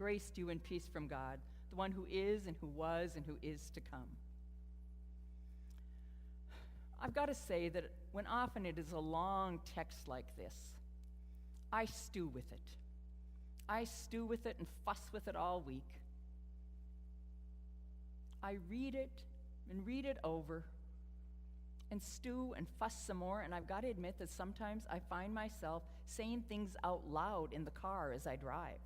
Grace to you and peace from God, the one who is and who was and who is to come. I've got to say that when often it is a long text like this, I stew with it. I stew with it and fuss with it all week. I read it and read it over and stew and fuss some more, and I've got to admit that sometimes I find myself saying things out loud in the car as I drive.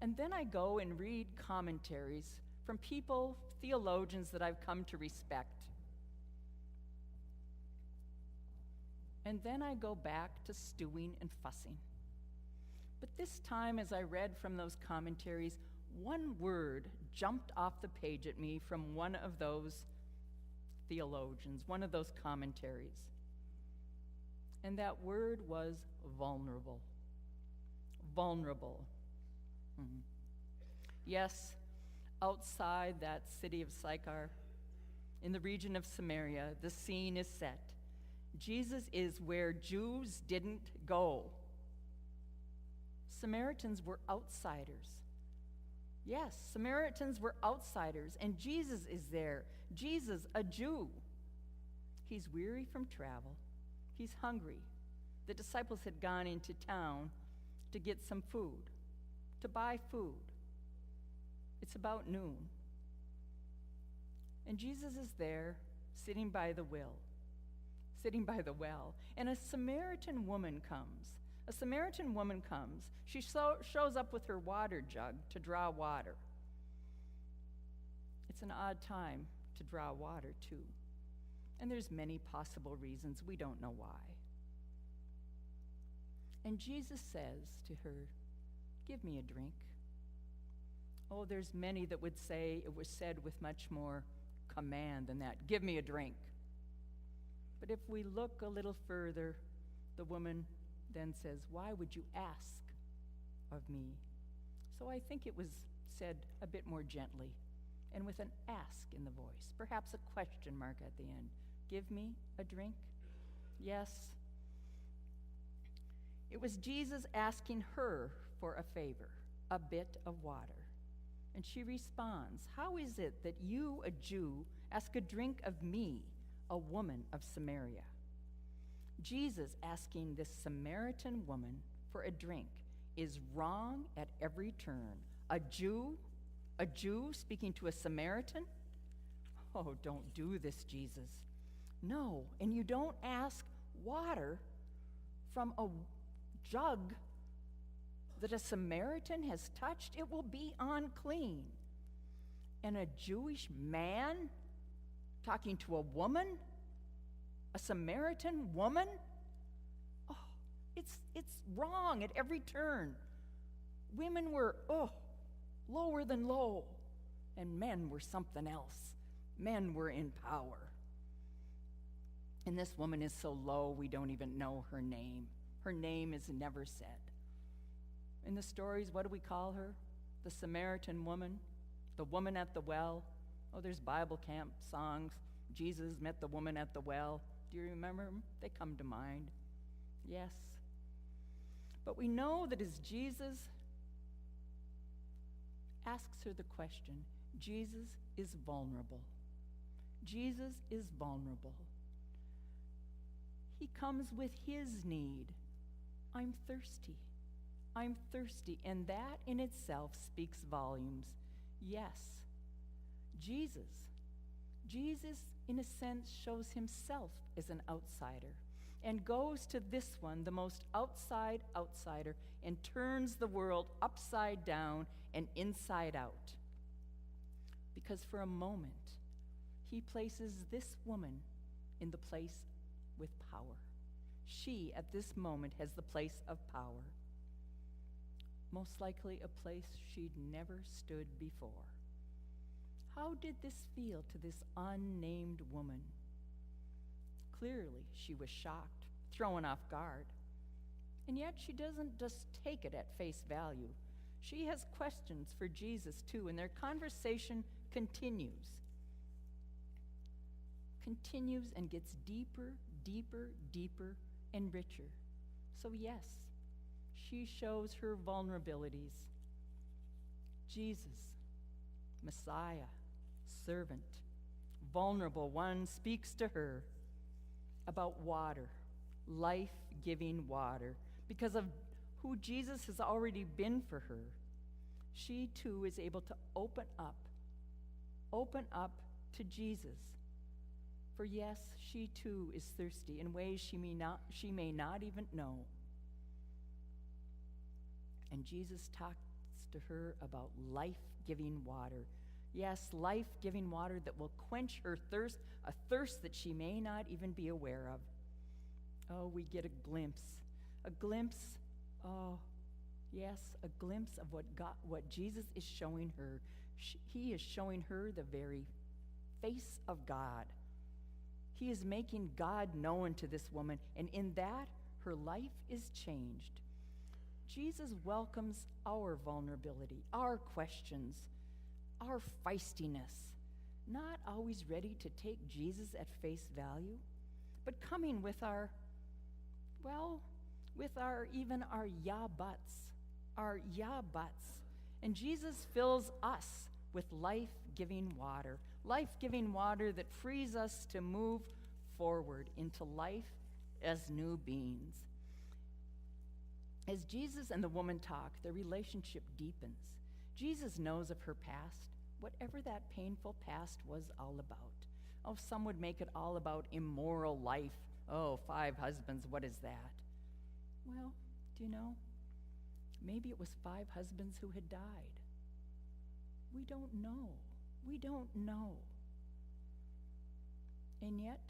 And then I go and read commentaries from people, theologians that I've come to respect. And then I go back to stewing and fussing. But this time, as I read from those commentaries, one word jumped off the page at me from one of those theologians, one of those commentaries. And that word was vulnerable. Vulnerable. Yes, outside that city of Sychar, in the region of Samaria, the scene is set. Jesus is where Jews didn't go. Samaritans were outsiders. Yes, Samaritans were outsiders, and Jesus is there. Jesus, a Jew. He's weary from travel. He's hungry. The disciples had gone into town to get some food, to buy food. It's about noon. And Jesus is there, sitting by the well. And a Samaritan woman comes. She shows up with her water jug to draw water. It's an odd time to draw water, too. And there's many possible reasons. We don't know why. And Jesus says to her, "Give me a drink." Oh, there's many that would say it was said with much more command than that. Give me a drink. But if we look a little further, the woman then says, "Why would you ask of me?" So I think it was said a bit more gently and with an ask in the voice, perhaps a question mark at the end. Give me a drink? Yes. It was Jesus asking her for a favor, a bit of water. And she responds, "How is it that you, a Jew, ask a drink of me, a woman of Samaria?" Jesus asking this Samaritan woman for a drink is wrong at every turn. A Jew speaking to a Samaritan? Oh, don't do this, Jesus. No, and you don't ask water from a jug that a Samaritan has touched. It will be unclean. And a Jewish man talking to a woman, a Samaritan woman? Oh, it's wrong at every turn. Women were, lower than low, and men were something else. Men were in power. And this woman is so low we don't even know her name. Her name is never said. In the stories, what do we call her? The Samaritan woman, the woman at the well. Oh, there's Bible camp songs. Jesus met the woman at the well. Do you remember them? They come to mind. Yes. But we know that as Jesus asks her the question, Jesus is vulnerable. Jesus is vulnerable. He comes with his need. I'm thirsty. I'm thirsty. And that in itself speaks volumes. Yes, Jesus, in a sense, shows himself as an outsider and goes to this one, the most outsider, and turns the world upside down and inside out. Because for a moment, he places this woman in the place with power. She, at this moment, has the place of power. Most likely a place she'd never stood before. How did this feel to this unnamed woman? Clearly, she was shocked, thrown off guard. And yet she doesn't just take it at face value. She has questions for Jesus too, and their conversation continues and gets deeper, and richer. So yes, She shows her vulnerabilities. Jesus, Messiah, servant, vulnerable one, speaks to her about water, life-giving water. Because of who Jesus has already been for her, she too is able to open up to Jesus. For yes, she too is thirsty in ways she may not even know. And Jesus talks to her about life-giving water. Yes, life-giving water that will quench her thirst, a thirst that she may not even be aware of. Oh, we get a glimpse, oh, yes, a glimpse of what Jesus is showing her. He is showing her the very face of God. He is making God known to this woman, and in that, her life is changed. Jesus welcomes our vulnerability, our questions, our feistiness, not always ready to take Jesus at face value, but coming with our yeah buts. And Jesus fills us with life-giving water that frees us to move forward into life as new beings. As Jesus and the woman talk, their relationship deepens. Jesus knows of her past, whatever that painful past was all about. Oh, some would make it all about immoral life. Oh, 5 husbands, what is that? Well, do you know? Maybe it was 5 husbands who had died. We don't know. And yet,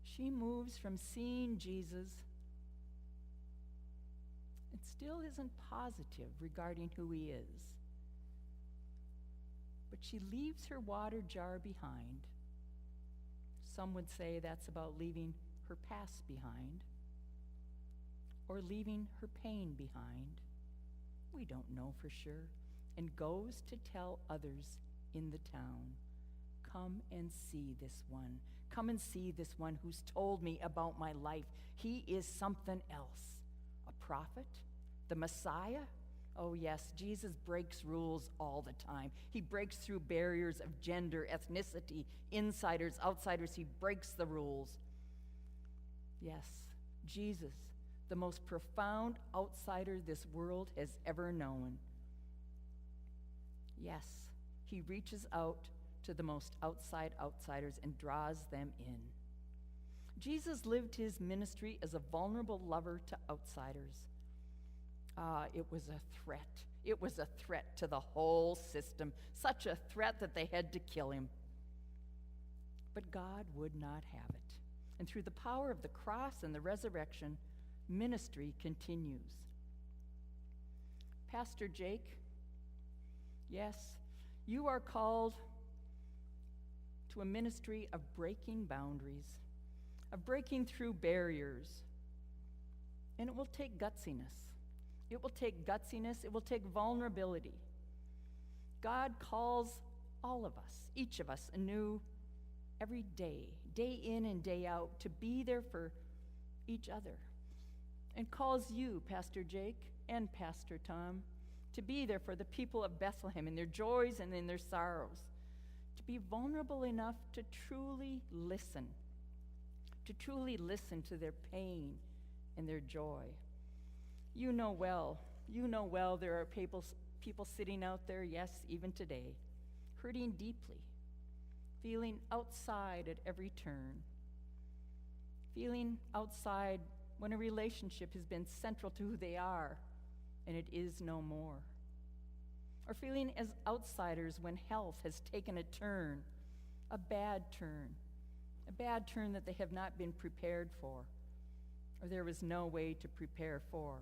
she moves from seeing Jesus and still isn't positive regarding who he is. But she leaves her water jar behind. Some would say that's about leaving her past behind, or leaving her pain behind. We don't know for sure. And goes to tell others in the town, come and see this one. Come and see this one who's told me about my life. He is something else. A prophet? The Messiah? Oh yes, Jesus breaks rules all the time. He breaks through barriers of gender, ethnicity, insiders, outsiders. He breaks the rules. Yes, Jesus, the most profound outsider this world has ever known. Yes, he reaches out to the most outsiders and draws them in. Jesus lived his ministry as a vulnerable lover to outsiders. It was a threat. It was a threat to the whole system, such a threat that they had to kill him. But God would not have it. And through the power of the cross and the resurrection, ministry continues. Pastor Jake, yes, you are called to a ministry of breaking boundaries, of breaking through barriers. And it will take gutsiness. It will take gutsiness. It will take vulnerability. God calls all of us, each of us, anew every day, day in and day out, to be there for each other. And calls you, Pastor Jake and Pastor Tom, to be there for the people of Bethlehem in their joys and in their sorrows, to be vulnerable enough to truly listen to their pain and their joy. You know well there are people sitting out there, yes, even today, hurting deeply, feeling outside at every turn, feeling outside when a relationship has been central to who they are and it is no more, or feeling as outsiders when health has taken a turn, a bad turn that they have not been prepared for, or there was no way to prepare for.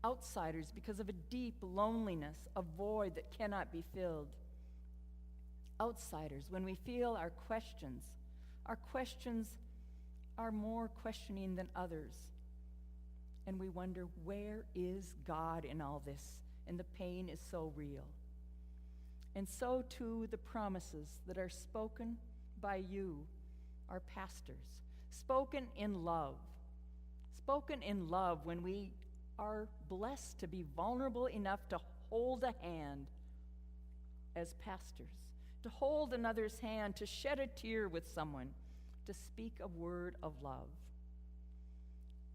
Outsiders because of a deep loneliness, a void that cannot be filled. Outsiders when we feel our questions are more questioning than others. And we wonder, where is God in all this? And the pain is so real. And so too the promises that are spoken by you, our pastors, spoken in love when we are blessed to be vulnerable enough to hold a hand as pastors, to hold another's hand, to shed a tear with someone, to speak a word of love.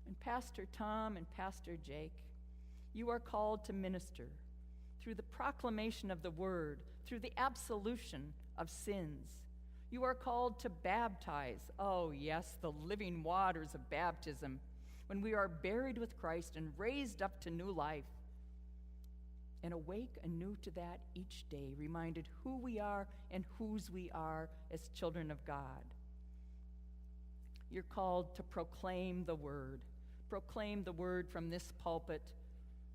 And Pastor Tom and Pastor Jake, you are called to minister through the proclamation of the word, through the absolution of sins. You are called to baptize, oh yes, the living waters of baptism, when we are buried with Christ and raised up to new life, and awake anew to that each day, reminded who we are and whose we are as children of God. You're called to proclaim the word from this pulpit,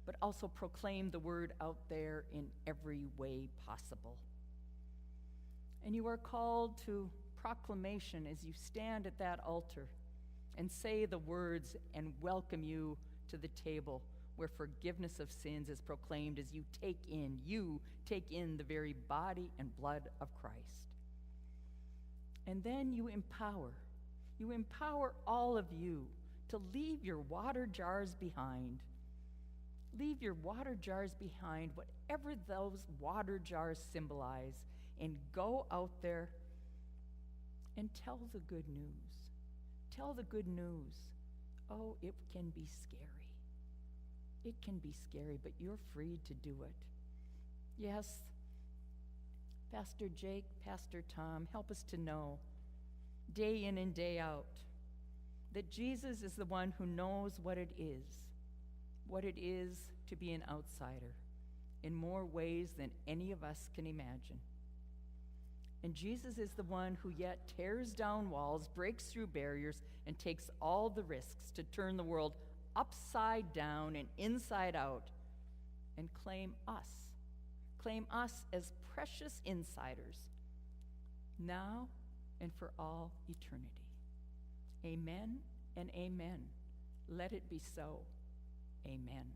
but also proclaim the word out there in every way possible. And you are called to proclamation as you stand at that altar and say the words and welcome you to the table where forgiveness of sins is proclaimed as you take in the very body and blood of Christ. And then you empower all of you to leave your water jars behind. Leave your water jars behind, whatever those water jars symbolize, and go out there and tell the good news. Tell the good news. Oh, it can be scary. It can be scary, but you're free to do it. Yes, Pastor Jake, Pastor Tom, help us to know, day in and day out, that Jesus is the one who knows what it is to be an outsider in more ways than any of us can imagine. And Jesus is the one who yet tears down walls, breaks through barriers, and takes all the risks to turn the world upside down and inside out and claim us as precious insiders now and for all eternity. Amen and amen. Let it be so. Amen.